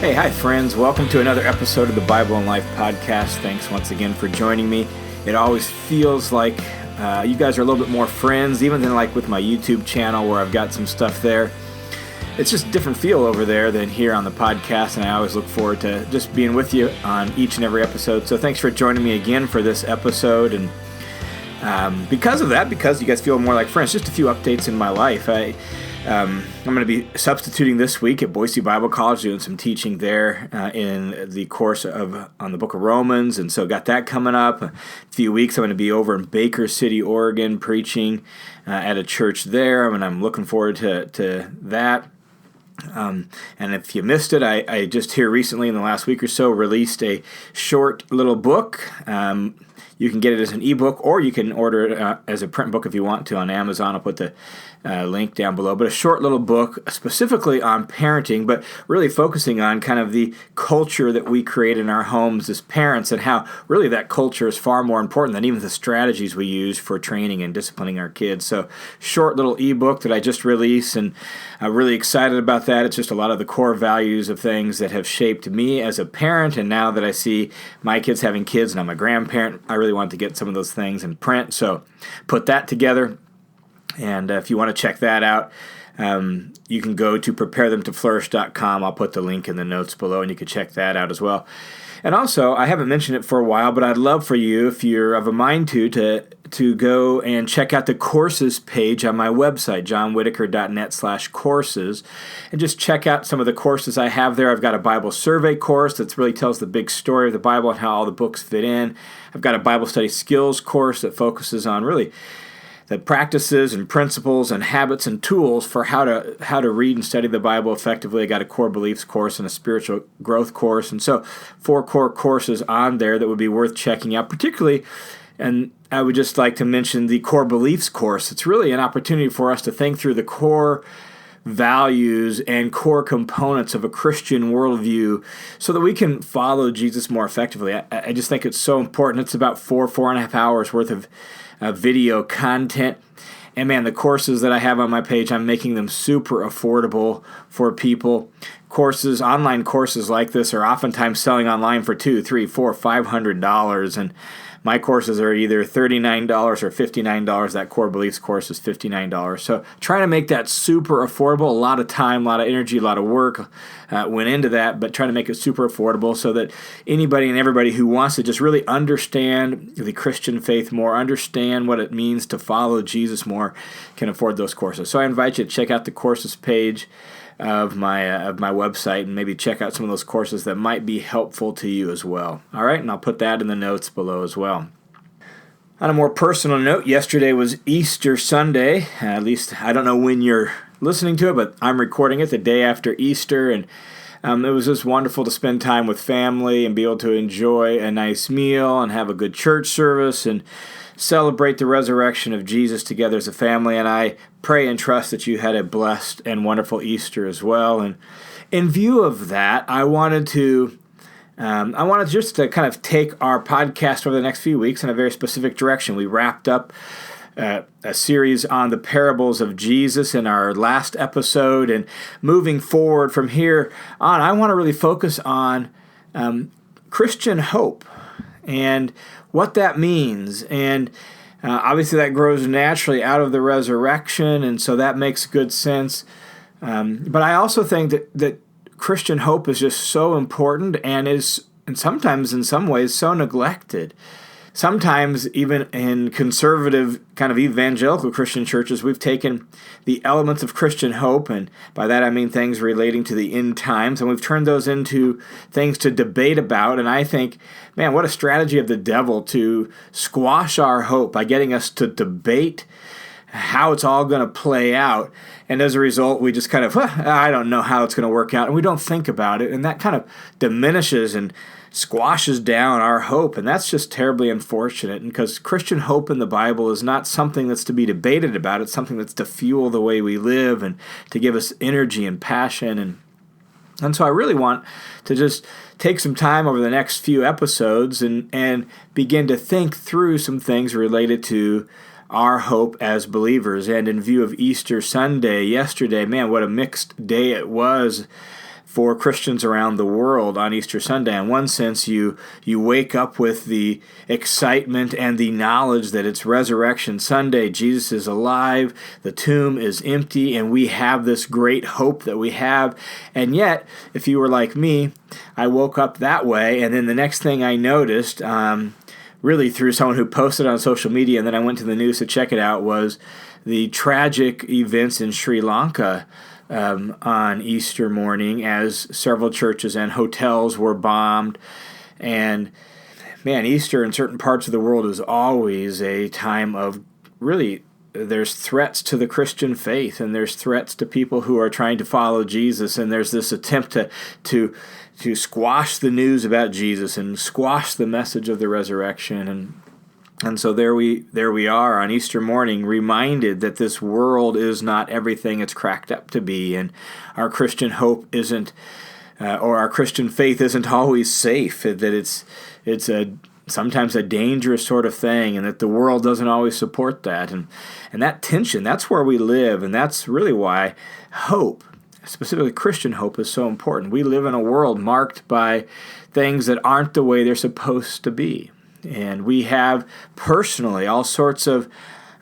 Hey, hi friends. Welcome to another episode of the Bible and Life podcast. Thanks once again for joining me. It always feels like you guys are a little bit more friends, even than like with my YouTube channel where I've got some stuff there. It's just a different feel over there than here on the podcast, and I always look forward to just being with you on each and every episode. So thanks for joining me again for this episode. And because of that, because you guys feel more like friends, just a few updates in my life. I'm going to be substituting this week at Boise Bible College, doing some teaching there in the course on the book of Romans, and so got that coming up. A few weeks, I'm going to be over in Baker City, Oregon, preaching at a church there, and I'm looking forward to that. And if you missed it, I just here recently in the last week or so released a short little book. You can get it as an ebook, or you can order it as a print book if you want to on Amazon. I'll put the link down below. But a short little book specifically on parenting, but really focusing on kind of the culture that we create in our homes as parents and how really that culture is far more important than even the strategies we use for training and disciplining our kids. So short little ebook that I just released, and I'm really excited about that. It's just a lot of the core values of things that have shaped me as a parent, and now that I see my kids having kids and I'm a grandparent, I really want to get some of those things in print. So put that together. And if you want to check that out, you can go to preparethemtoflourish.com. I'll put the link in the notes below, and you can check that out as well. And also, I haven't mentioned it for a while, but I'd love for you, if you're of a mind to go and check out the courses page on my website, johnwhitaker.net/courses, and just check out some of the courses I have there. I've got a Bible survey course that really tells the big story of the Bible and how all the books fit in. I've got a Bible study skills course that focuses on really the practices and principles and habits and tools for how to read and study the Bible effectively. I got a core beliefs course and a spiritual growth course, and so 4 core courses on there that would be worth checking out, particularly. And I would just like to mention the core beliefs course. It's really an opportunity for us to think through the core values and core components of a Christian worldview so that we can follow Jesus more effectively. I just think it's so important. It's about 4.5 hours worth of video content. And man, the courses that I have on my page, I'm making them super affordable for people. Online courses like this are oftentimes selling online for $200, $300, $400, $500, and my courses are either $39 or $59. That core beliefs course is $59. So trying to make that super affordable. A lot of time, a lot of energy, a lot of work went into that, but trying to make it super affordable so that anybody and everybody who wants to just really understand the Christian faith more, understand what it means to follow Jesus more, can afford those courses. So I invite you to check out the courses page of my website and maybe check out some of those courses that might be helpful to you as well. All right, and I'll put that in the notes below as well. On a more personal note, yesterday was Easter Sunday. At least I don't know when you're listening to it, but I'm recording it the day after Easter, and it was just wonderful to spend time with family and be able to enjoy a nice meal and have a good church service and celebrate the resurrection of Jesus together as a family. And I pray and trust that you had a blessed and wonderful Easter as well. And in view of that, I wanted just to kind of take our podcast over the next few weeks in a very specific direction. We wrapped up a series on the parables of Jesus in our last episode, and moving forward from here on, I want to really focus on Christian hope and what that means. And obviously that grows naturally out of the resurrection, and so that makes good sense. But I also think that Christian hope is just so important and sometimes in some ways so neglected. Sometimes even in conservative kind of evangelical Christian churches, we've taken the elements of Christian hope, and by that I mean things relating to the end times, and we've turned those into things to debate about. And I think, man, what a strategy of the devil to squash our hope by getting us to debate how it's all going to play out. And as a result, we just kind of, I don't know how it's going to work out, and we don't think about it. And that kind of diminishes and squashes down our hope, and that's just terribly unfortunate. Because Christian hope in the Bible is not something that's to be debated about. It's something that's to fuel the way we live and to give us energy and passion. And so I really want to just take some time over the next few episodes and begin to think through some things related to our hope as believers. And in view of Easter Sunday yesterday, man, what a mixed day it was for Christians around the world on Easter Sunday. In one sense, you wake up with the excitement and the knowledge that it's Resurrection Sunday. Jesus is alive, the tomb is empty, and we have this great hope that we have. And yet, if you were like me, I woke up that way, and then the next thing I noticed, really through someone who posted on social media, and then I went to the news to check it out, was the tragic events in Sri Lanka on Easter morning, as several churches and hotels were bombed. And man, Easter in certain parts of the world is always a time of really, there's threats to the Christian faith, and there's threats to people who are trying to follow Jesus, and there's this attempt to squash the news about Jesus and squash the message of the resurrection. And so there we are on Easter morning, reminded that this world is not everything it's cracked up to be, and our Christian hope isn't, or our Christian faith isn't always safe, that it's sometimes a dangerous sort of thing, and that the world doesn't always support that. And that tension, that's where we live, and that's really why hope, specifically Christian hope, is so important. We live in a world marked by things that aren't the way they're supposed to be. And we have personally all sorts of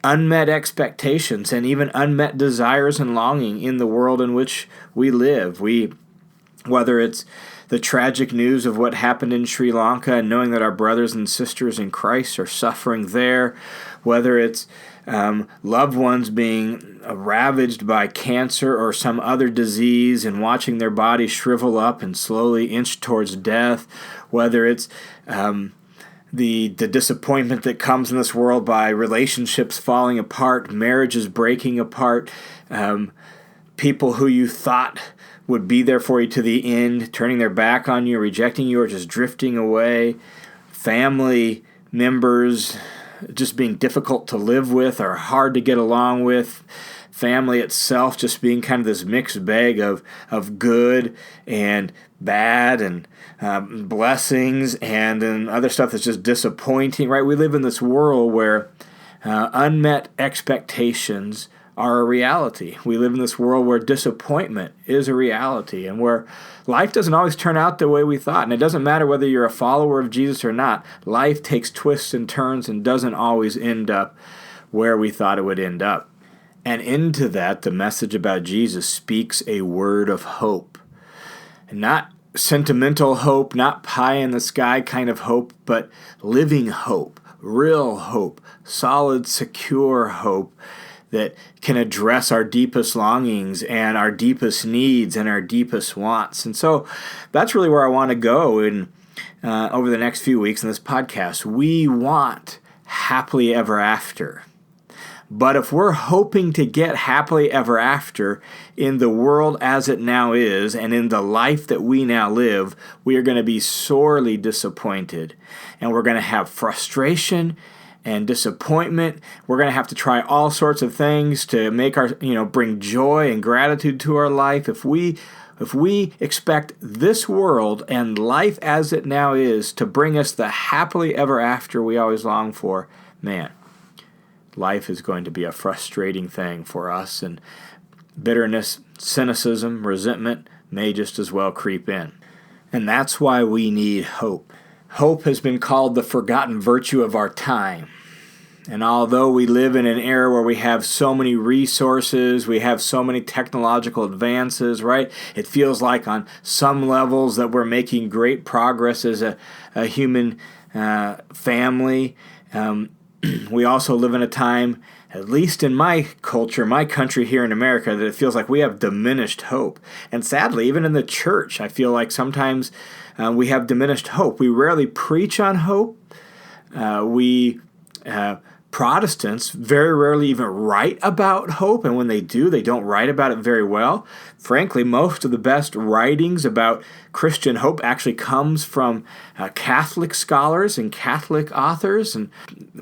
unmet expectations and even unmet desires and longing in the world in which we live. Whether it's the tragic news of what happened in Sri Lanka and knowing that our brothers and sisters in Christ are suffering there, whether it's loved ones being ravaged by cancer or some other disease and watching their bodies shrivel up and slowly inch towards death, whether it's the disappointment that comes in this world by relationships falling apart, marriages breaking apart, people who you thought would be there for you to the end, turning their back on you, rejecting you, or just drifting away, family members just being difficult to live with or hard to get along with, family itself just being kind of this mixed bag of good and bad and blessings and then other stuff that's just disappointing, right? We live in this world where unmet expectations are a reality. We live in this world where disappointment is a reality and where life doesn't always turn out the way we thought. And it doesn't matter whether you're a follower of Jesus or not. Life takes twists and turns and doesn't always end up where we thought it would end up. And into that, the message about Jesus speaks a word of hope. Not sentimental hope, not pie-in-the-sky kind of hope, but living hope, real hope, solid, secure hope that can address our deepest longings and our deepest needs and our deepest wants. And so that's really where I want to go over the next few weeks in this podcast. We want happily ever after. But if we're hoping to get happily ever after in the world as it now is and in the life that we now live, we are going to be sorely disappointed. And we're going to have frustration and disappointment. We're going to have to try all sorts of things to make bring joy and gratitude to our life. If we expect this world and life as it now is to bring us the happily ever after we always long for, man, life is going to be a frustrating thing for us, and bitterness, cynicism, resentment may just as well creep in. And that's why we need hope. Hope has been called the forgotten virtue of our time. And although we live in an era where we have so many resources, we have so many technological advances, right? It feels like on some levels that we're making great progress as a human family. We also live in a time, at least in my culture, my country here in America, that it feels like we have diminished hope. And sadly, even in the church, I feel like sometimes we have diminished hope. We rarely preach on hope. Protestants very rarely even write about hope, and when they do, they don't write about it very well. Frankly, most of the best writings about Christian hope actually comes from Catholic scholars and Catholic authors, and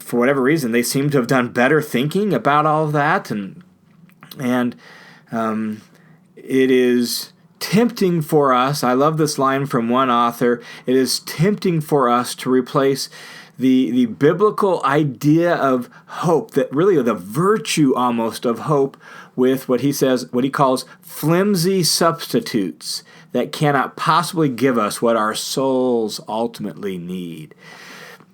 for whatever reason, they seem to have done better thinking about all of that, and it is tempting for us. I love this line from one author. It is tempting for us to replace the biblical idea of hope, that really the virtue almost of hope, with what he calls flimsy substitutes that cannot possibly give us what our souls ultimately need.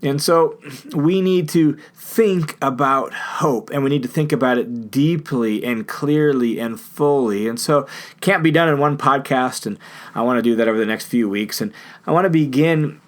And so we need to think about hope, and we need to think about it deeply and clearly and fully. And so it can't be done in one podcast, and I want to do that over the next few weeks. And I want to begin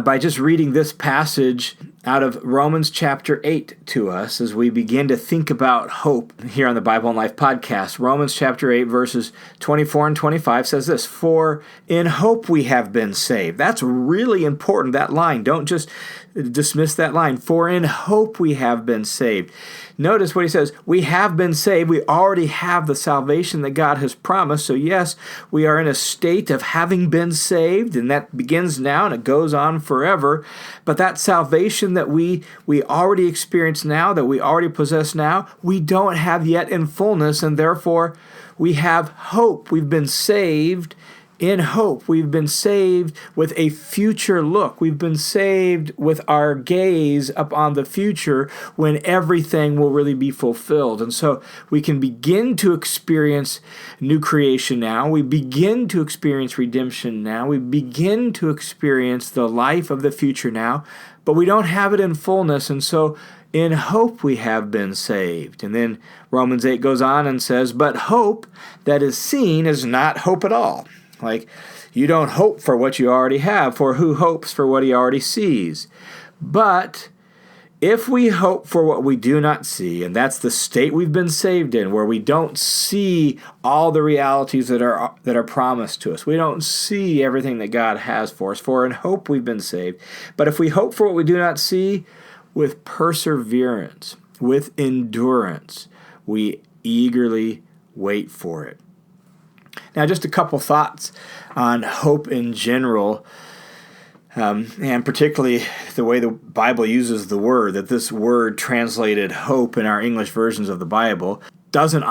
by just reading this passage out of Romans chapter 8 to us as we begin to think about hope here on the Bible and Life podcast. Romans chapter 8 verses 24 and 25 says this: "For in hope we have been saved." That's really important, that line. Don't just dismiss that line. For in hope we have been saved. Notice what he says. We have been saved. We already have the salvation that God has promised. So yes, we are in a state of having been saved, and that begins now and it goes on forever. But that salvation that we already experience now, that we already possess now, we don't have yet in fullness, and therefore we have hope. We've been saved in hope. We've been saved with a future look. We've been saved with our gaze upon the future when everything will really be fulfilled. And so we can begin to experience new creation now. We begin to experience redemption now. We begin to experience the life of the future now, but we don't have it in fullness. And so in hope we have been saved. And then Romans 8 goes on and says, "But hope that is seen is not hope at all." Like, you don't hope for what you already have, for who hopes for what he already sees? But if we hope for what we do not see, and that's the state we've been saved in, where we don't see all the realities that are promised to us. We don't see everything that God has for us. For in hope we've been saved. But if we hope for what we do not see, with perseverance, with endurance, we eagerly wait for it. Now, just a couple thoughts on hope in general, and particularly the way the Bible uses the word, that this word translated hope in our English versions of the Bible doesn't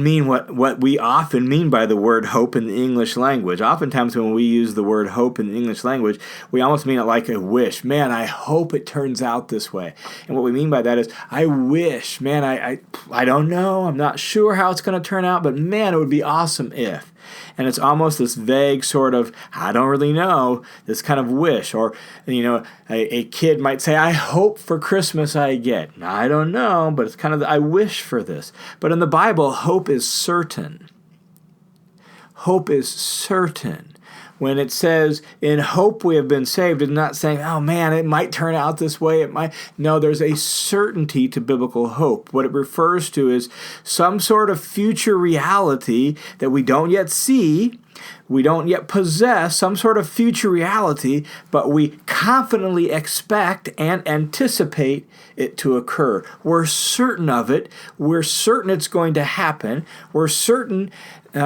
mean what we often mean by the word hope in the English language. Oftentimes when we use the word hope in the English language, we almost mean it like a wish. Man, I hope it turns out this way. And what we mean by that is, I wish, man, I don't know, I'm not sure how it's going to turn out, but man, it would be awesome if. And it's almost this vague sort of, I don't really know, this kind of wish. Or, a kid might say, I hope for Christmas I get. I don't know, but it's kind of, I wish for this. But in the Bible, hope is certain. Hope is certain. When it says, in hope we have been saved, it's not saying, oh man, it might turn out this way. It might. No, there's a certainty to biblical hope. What it refers to is some sort of future reality that we don't yet see, we don't yet possess, some sort of future reality, but we confidently expect and anticipate it to occur. We're certain of it. We're certain it's going to happen. We're certain,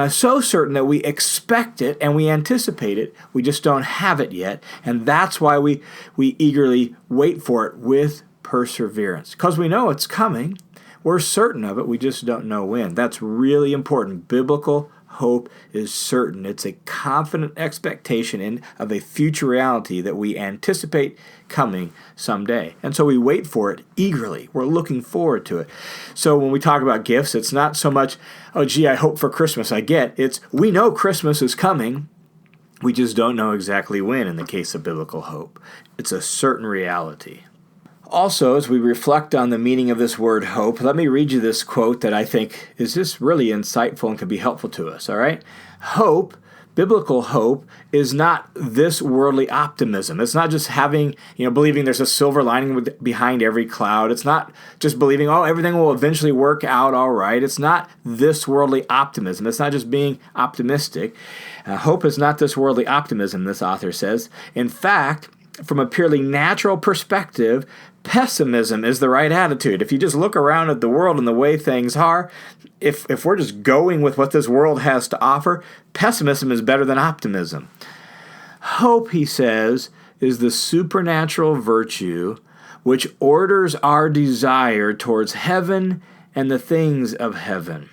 so certain that we expect it and we anticipate it. We just don't have it yet. And that's why we eagerly wait for it with perseverance. Because we know it's coming. We're certain of it. We just don't know when. That's really important. Biblical hope is certain. It's a confident expectation of a future reality that we anticipate coming someday. And so we wait for it eagerly. We're looking forward to it. So when we talk about gifts, it's not so much, oh gee, I hope for Christmas I get. It's, we know Christmas is coming. We just don't know exactly when in the case of biblical hope. It's a certain reality. Also, as we reflect on the meaning of this word hope, let me read you this quote that I think is just really insightful and can be helpful to us, all right? Hope, biblical hope, is not this worldly optimism. It's not just believing there's a silver lining behind every cloud. It's not just believing, everything will eventually work out all right. It's not this worldly optimism. It's not just being optimistic. Hope is not this worldly optimism, this author says. In fact, from a purely natural perspective, pessimism is the right attitude. If you just look around at the world and the way things are, if we're just going with what this world has to offer, pessimism is better than optimism. Hope, he says, is the supernatural virtue which orders our desire towards heaven and the things of heaven.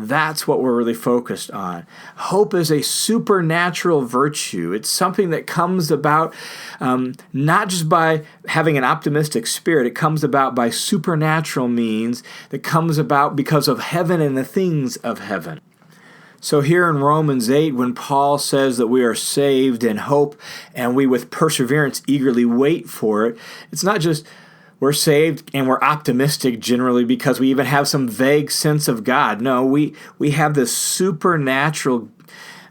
That's what we're really focused on. Hope is a supernatural virtue. It's something that comes about not just by having an optimistic spirit. It comes about by supernatural means that comes about because of heaven and the things of heaven. So here in Romans 8, when Paul says that we are saved in hope and we with perseverance eagerly wait for it, it's not just we're saved and we're optimistic generally because we even have some vague sense of God. No, we have this supernatural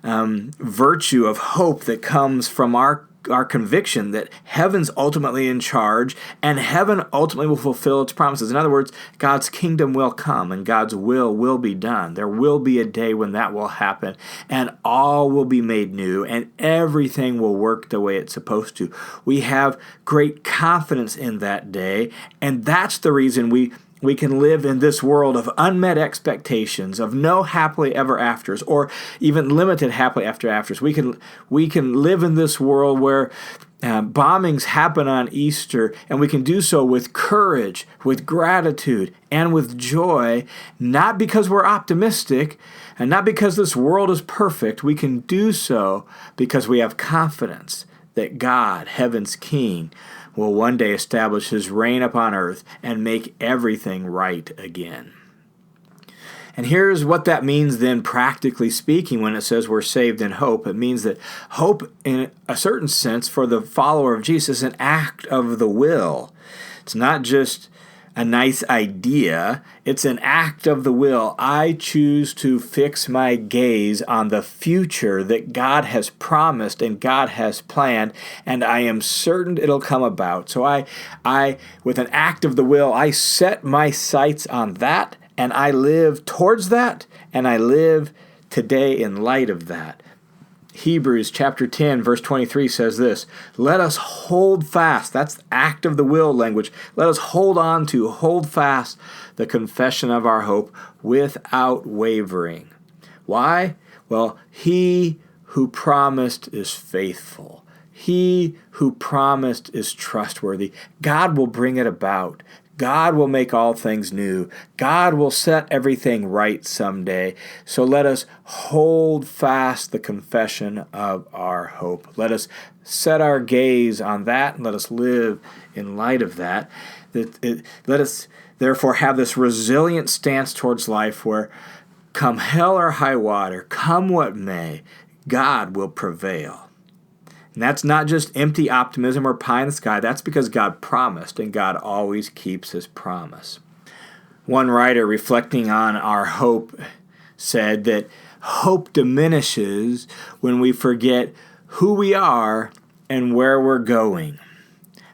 virtue of hope that comes from our conviction that heaven's ultimately in charge and heaven ultimately will fulfill its promises. In other words, God's kingdom will come and God's will be done. There will be a day when that will happen and all will be made new and everything will work the way it's supposed to. We have great confidence in that day, and that's the reason we can live in this world of unmet expectations, of no happily ever afters, or even limited happily ever afters. We can live in this world where bombings happen on Easter, and we can do so with courage, with gratitude, and with joy, not because we're optimistic, and not because this world is perfect. We can do so because we have confidence that God, heaven's King, will one day establish his reign upon earth and make everything right again. And here's what that means then, practically speaking, when it says we're saved in hope. It means that hope, in a certain sense, for the follower of Jesus, is an act of the will. It's not just a nice idea. It's an act of the will. I choose to fix my gaze on the future that God has promised and God has planned, and I am certain it'll come about. So I, with an act of the will, I set my sights on that, and I live towards that, and I live today in light of that. Hebrews chapter 10, verse 23 says this, let us hold fast, that's act of the will language, let us hold fast the confession of our hope without wavering. Why? Well, he who promised is faithful. He who promised is trustworthy. God will bring it about. God will make all things new. God will set everything right someday. So let us hold fast the confession of our hope. Let us set our gaze on that and let us live in light of that. Let us therefore have this resilient stance towards life where come hell or high water, come what may, God will prevail. And that's not just empty optimism or pie in the sky. That's because God promised, and God always keeps his promise. One writer reflecting on our hope said that hope diminishes when we forget who we are and where we're going.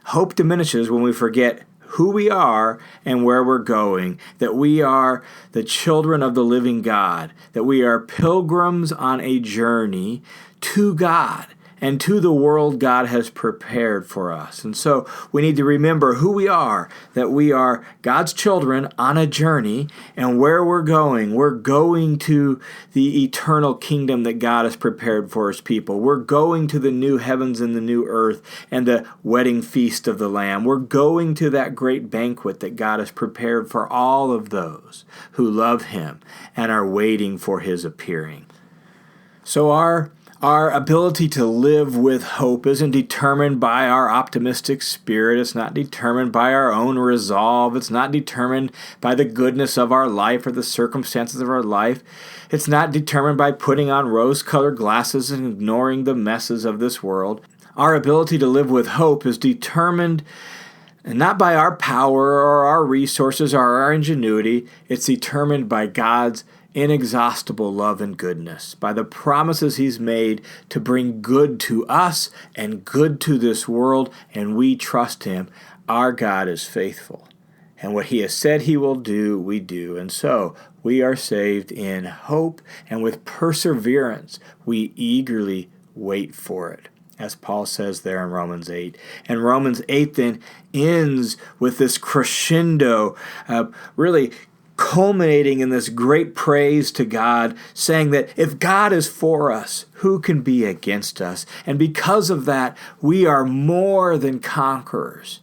Hope diminishes when we forget who we are and where we're going, that we are the children of the living God, that we are pilgrims on a journey to God and to the world God has prepared for us. And so we need to remember who we are, that we are God's children on a journey, and where we're going. We're going to the eternal kingdom that God has prepared for his people. We're going to the new heavens and the new earth and the wedding feast of the Lamb. We're going to that great banquet that God has prepared for all of those who love him and are waiting for his appearing. So our ability to live with hope isn't determined by our optimistic spirit. It's not determined by our own resolve. It's not determined by the goodness of our life or the circumstances of our life. It's not determined by putting on rose-colored glasses and ignoring the messes of this world. Our ability to live with hope is determined not by our power or our resources or our ingenuity. It's determined by God's inexhaustible love and goodness, by the promises he's made to bring good to us and good to this world, and we trust him. Our God is faithful, and what he has said he will do, we do. And so we are saved in hope, and with perseverance we eagerly wait for it, as Paul says there in Romans 8. And Romans 8 then ends with this crescendo, really culminating in this great praise to God, saying that if God is for us, who can be against us? And because of that, we are more than conquerors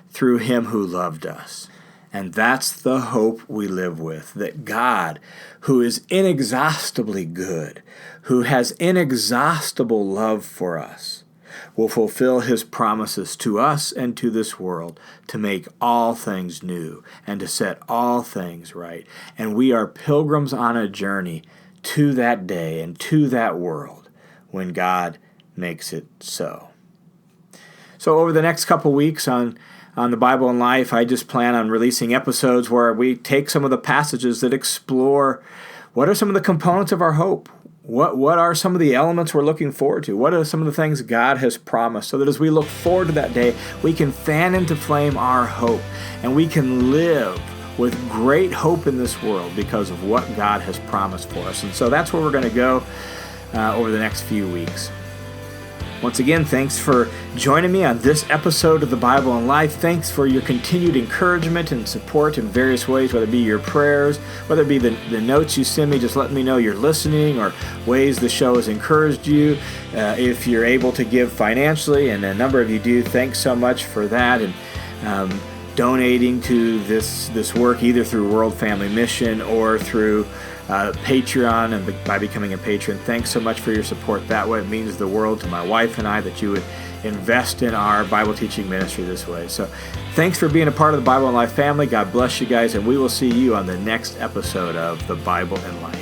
through him who loved us. And that's the hope we live with, that God, who is inexhaustibly good, who has inexhaustible love for us, will fulfill his promises to us and to this world to make all things new and to set all things right. And we are pilgrims on a journey to that day and to that world when God makes it so. So over the next couple weeks on the Bible and Life, I just plan on releasing episodes where we take some of the passages that explore what are some of the components of our hope. What are some of the elements we're looking forward to? What are some of the things God has promised, so that as we look forward to that day, we can fan into flame our hope, and we can live with great hope in this world because of what God has promised for us. And so that's where we're going to go over the next few weeks. Once again, thanks for joining me on this episode of the Bible and Life. Thanks for your continued encouragement and support in various ways, whether it be your prayers, whether it be the notes you send me, just letting me know you're listening, or ways the show has encouraged you. If you're able to give financially, and a number of you do, thanks so much for that. And donating to this work, either through World Family Mission or through Patreon, and by becoming a patron. Thanks so much for your support that way. It means the world to my wife and I that you would invest in our Bible teaching ministry this way. So thanks for being a part of the Bible and Life family. God bless you guys, and we will see you on the next episode of the Bible and Life.